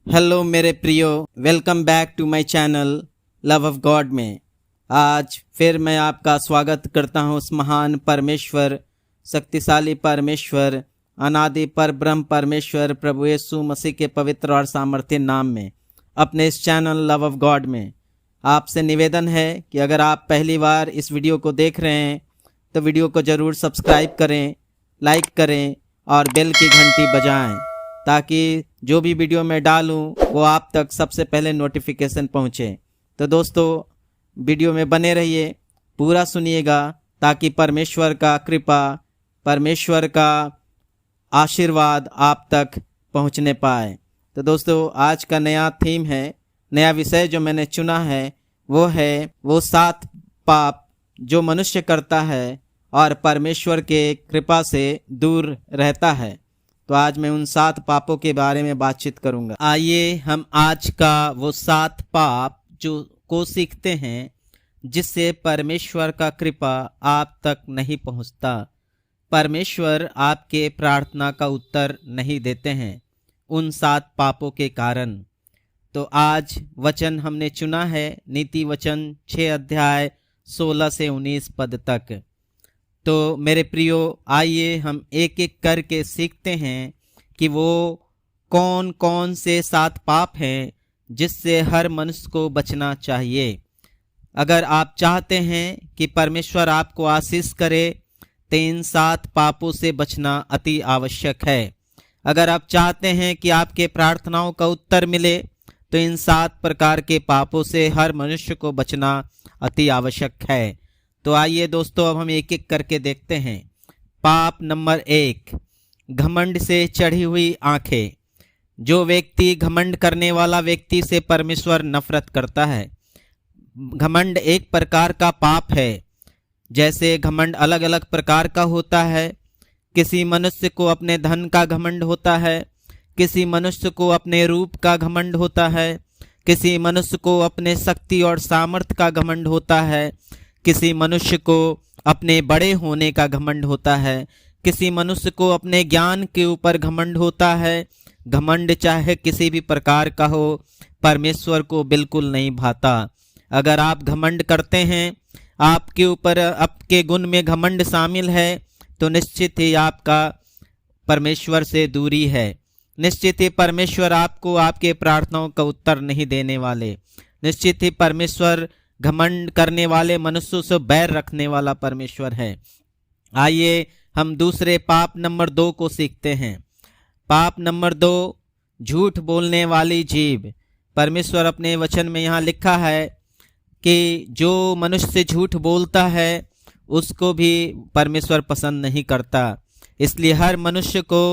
Hello मेरे प्रियो, welcome back to my channel love of God में। आज फिर मैं आपका स्वागत करता हूँ उस महान परमेश्वर, शक्तिशाली परमेश्वर, अनादि पर ब्रह्म परमेश्वर प्रभु यीशु मसीह के पवित्र और सामर्थ्य नाम में, अपने इस चैनल लव ऑफ गॉड में। आपसे निवेदन है कि अगर आप पहली बार इस वीडियो को देख रहे हैं तो वीडियो को ज़रूर सब्सक्राइब करें, लाइक करें और बेल की घंटी बजाएं, ताकि जो भी वीडियो मैं डालूं वो आप तक सबसे पहले नोटिफिकेशन पहुंचे। तो दोस्तों, वीडियो में बने रहिए, पूरा सुनिएगा, ताकि परमेश्वर का कृपा, परमेश्वर का आशीर्वाद आप तक पहुंचने पाए। तो दोस्तों, आज का नया थीम है, नया विषय जो मैंने चुना है वो 7 पाप जो मनुष्य करता है और परमेश्वर के कृपा से दूर रहता है। तो आज मैं उन 7 पापों के बारे में बातचीत करूंगा। आइए हम आज का वो 7 पाप को सीखते हैं जिससे परमेश्वर का कृपा आप तक नहीं पहुंचता, परमेश्वर आपके प्रार्थना का उत्तर नहीं देते हैं उन 7 पापों के कारण। तो आज वचन हमने चुना है नीति वचन 6 अध्याय 16 से 19 पद तक। तो मेरे प्रियो, आइए हम एक एक करके सीखते हैं कि वो कौन कौन से 7 पाप हैं जिससे हर मनुष्य को बचना चाहिए। अगर आप चाहते हैं कि परमेश्वर आपको आशीष करे तो इन 7 पापों से बचना अति आवश्यक है। अगर आप चाहते हैं कि आपके प्रार्थनाओं का उत्तर मिले तो इन 7 प्रकार के पापों से हर मनुष्य को बचना अति आवश्यक है। तो आइए दोस्तों, अब हम एक एक करके देखते हैं। पाप नंबर 1, घमंड से चढ़ी हुई आंखें। जो व्यक्ति घमंड करने वाला व्यक्ति से परमेश्वर नफरत करता है। घमंड एक प्रकार का पाप है। जैसे घमंड अलग अलग प्रकार का होता है। किसी मनुष्य को अपने धन का घमंड होता है, किसी मनुष्य को अपने रूप का घमंड होता है, किसी मनुष्य को अपने शक्ति और सामर्थ्य का घमंड होता है, किसी मनुष्य को अपने बड़े होने का घमंड होता है, किसी मनुष्य को अपने ज्ञान के ऊपर घमंड होता है। घमंड चाहे किसी भी प्रकार का हो, परमेश्वर को बिल्कुल नहीं भाता। अगर आप घमंड करते हैं, आपके ऊपर आपके गुण में घमंड शामिल है, तो निश्चित ही आपका परमेश्वर से दूरी है। निश्चित ही परमेश्वर आपको आपके प्रार्थनाओं का उत्तर नहीं देने वाले। निश्चित ही परमेश्वर घमंड करने वाले मनुष्यों से बैर रखने वाला परमेश्वर है। आइए हम दूसरे पाप नंबर 2 को सीखते हैं। पाप नंबर 2, झूठ बोलने वाली जीभ। परमेश्वर अपने वचन में यहाँ लिखा है कि जो मनुष्य झूठ बोलता है उसको भी परमेश्वर पसंद नहीं करता। इसलिए हर मनुष्य को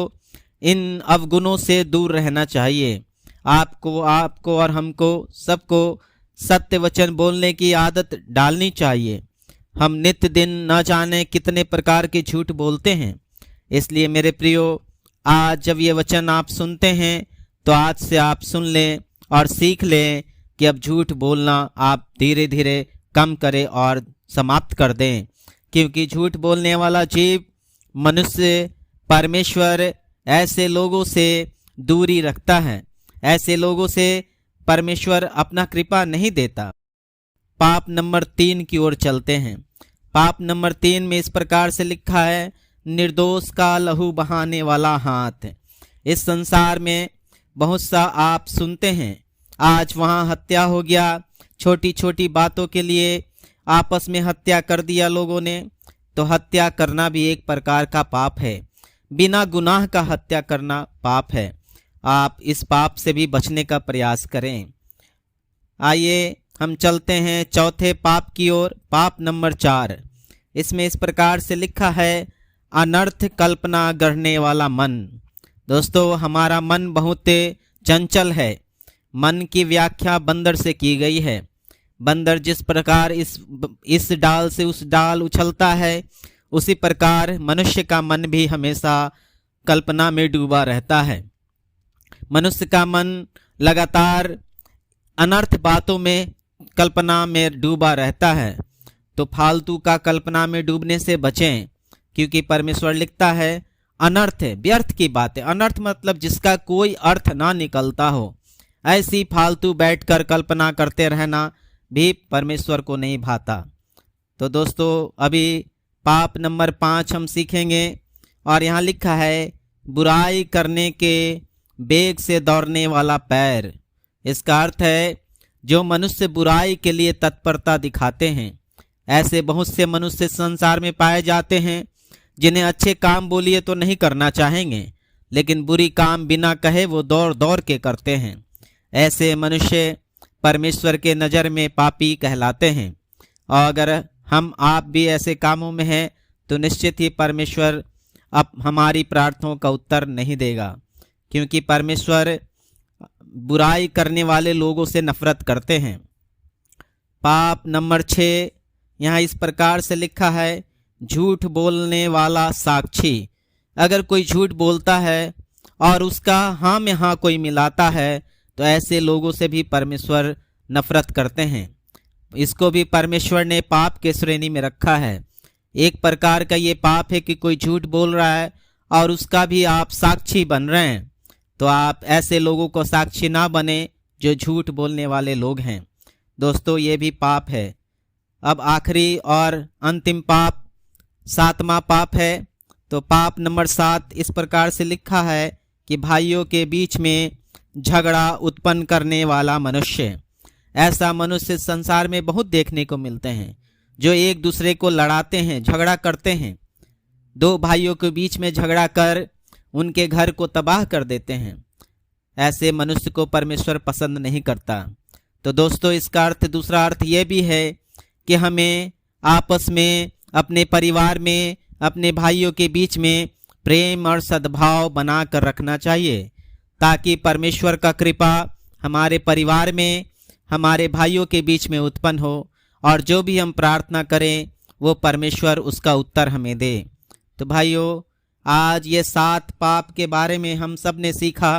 इन अवगुणों से दूर रहना चाहिए। आपको और हमको सबको सत्य वचन बोलने की आदत डालनी चाहिए। हम नित्य दिन न जाने कितने प्रकार के झूठ बोलते हैं। इसलिए मेरे प्रियो, आज जब ये वचन आप सुनते हैं तो आज से आप सुन लें और सीख लें कि अब झूठ बोलना आप धीरे धीरे कम करें और समाप्त कर दें। क्योंकि झूठ बोलने वाला जीव मनुष्य परमेश्वर ऐसे लोगों से दूरी रखता है। ऐसे लोगों से परमेश्वर अपना कृपा नहीं देता। पाप नंबर 3 की ओर चलते हैं। पाप नंबर 3 में इस प्रकार से लिखा है, निर्दोष का लहू बहाने वाला हाथ। इस संसार में बहुत सा आप सुनते हैं, आज वहाँ हत्या हो गया, छोटी छोटी बातों के लिए आपस में हत्या कर दिया लोगों ने। तो हत्या करना भी एक प्रकार का पाप है। बिना गुनाह का हत्या करना पाप है। आप इस पाप से भी बचने का प्रयास करें। आइए हम चलते हैं चौथे पाप की ओर। पाप नंबर 4, इसमें इस प्रकार से लिखा है, अनर्थ कल्पना गढ़ने वाला मन। दोस्तों, हमारा मन बहुत चंचल है। मन की व्याख्या बंदर से की गई है। बंदर जिस प्रकार इस डाल से उस डाल उछलता है, उसी प्रकार मनुष्य का मन भी हमेशा कल्पना में डूबा रहता है। मनुष्य का मन लगातार अनर्थ बातों में कल्पना में डूबा रहता है। तो फालतू का कल्पना में डूबने से बचें, क्योंकि परमेश्वर लिखता है, अनर्थ है, व्यर्थ की बात है। अनर्थ मतलब जिसका कोई अर्थ ना निकलता हो। ऐसी फालतू बैठकर कल्पना करते रहना भी परमेश्वर को नहीं भाता। तो दोस्तों अभी पाप नंबर 5 हम सीखेंगे और यहाँ लिखा है बुराई करने के बेग से दौड़ने वाला पैर। इसका अर्थ है जो मनुष्य बुराई के लिए तत्परता दिखाते हैं। ऐसे बहुत से मनुष्य संसार में पाए जाते हैं जिन्हें अच्छे काम बोलिए तो नहीं करना चाहेंगे, लेकिन बुरी काम बिना कहे वो दौड़ दौड़ के करते हैं। ऐसे मनुष्य परमेश्वर के नज़र में पापी कहलाते हैं। और अगर हम आप भी ऐसे कामों में हैं तो निश्चित ही परमेश्वर अब हमारी प्रार्थनाओं का उत्तर नहीं देगा, क्योंकि परमेश्वर बुराई करने वाले लोगों से नफरत करते हैं। पाप नंबर 6 यहाँ इस प्रकार से लिखा है झूठ बोलने वाला साक्षी। अगर कोई झूठ बोलता है और उसका हाँ में हाँ कोई मिलाता है तो ऐसे लोगों से भी परमेश्वर नफरत करते हैं। इसको भी परमेश्वर ने पाप के श्रेणी में रखा है। एक प्रकार का ये पाप है कि कोई झूठ बोल रहा है और उसका भी आप साक्षी बन रहे हैं। तो आप ऐसे लोगों को साक्षी ना बने जो झूठ बोलने वाले लोग हैं। दोस्तों ये भी पाप है। अब आखिरी और अंतिम पाप 7वां पाप है। तो पाप नंबर 7 इस प्रकार से लिखा है कि भाइयों के बीच में झगड़ा उत्पन्न करने वाला मनुष्य। ऐसा मनुष्य संसार में बहुत देखने को मिलते हैं जो एक दूसरे को लड़ाते हैं, झगड़ा करते हैं। दो भाइयों के बीच में झगड़ा कर उनके घर को तबाह कर देते हैं। ऐसे मनुष्य को परमेश्वर पसंद नहीं करता। तो दोस्तों इसका अर्थ दूसरा अर्थ ये भी है कि हमें आपस में, अपने परिवार में, अपने भाइयों के बीच में प्रेम और सद्भाव बना कर रखना चाहिए, ताकि परमेश्वर का कृपा हमारे परिवार में, हमारे भाइयों के बीच में उत्पन्न हो और जो भी हम प्रार्थना करें वो परमेश्वर उसका उत्तर हमें दे। तो भाइयों आज ये 7 पाप के बारे में हम सब ने सीखा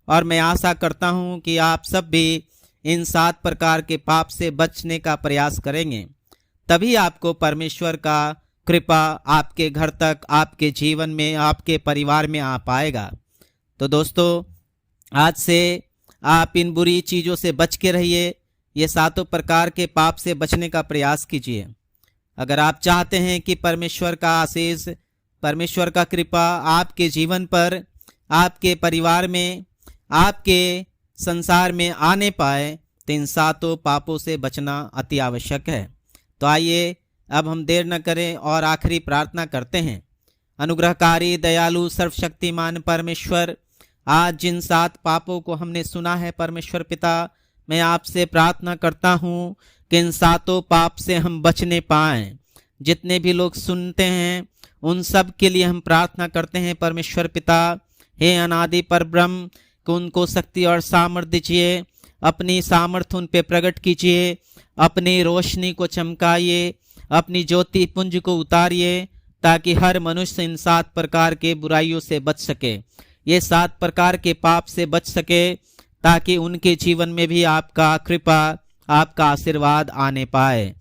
और मैं आशा करता हूँ कि आप सब भी इन 7 प्रकार के पाप से बचने का प्रयास करेंगे। तभी आपको परमेश्वर का कृपा आपके घर तक, आपके जीवन में, आपके परिवार में आ पाएगा। तो दोस्तों आज से आप इन बुरी चीज़ों से बच के रहिए। ये 7 प्रकार के पाप से बचने का प्रयास कीजिए। अगर आप चाहते हैं कि परमेश्वर का आशीष, परमेश्वर का कृपा आपके जीवन पर, आपके परिवार में, आपके संसार में आने पाए तो इन 7 पापों से बचना अति आवश्यक है। तो आइए अब हम देर न करें और आखिरी प्रार्थना करते हैं। अनुग्रहकारी, दयालु, सर्वशक्तिमान परमेश्वर, आज जिन 7 पापों को हमने सुना है परमेश्वर पिता, मैं आपसे प्रार्थना करता हूँ कि इन 7 पाप से हम बचने पाएं। जितने भी लोग सुनते हैं उन सब के लिए हम प्रार्थना करते हैं परमेश्वर पिता। हे अनादि परब्रह्म, कि उनको शक्ति और सामर्थ्य दीजिए, अपनी सामर्थ्य उन पे प्रकट कीजिए, अपनी रोशनी को चमकाइए, अपनी ज्योति पुंज को उतारिए, ताकि हर मनुष्य इन 7 प्रकार के बुराइयों से बच सके, ये 7 प्रकार के पाप से बच सके, ताकि उनके जीवन में भी आपका कृपा, आपका आशीर्वाद आने पाए।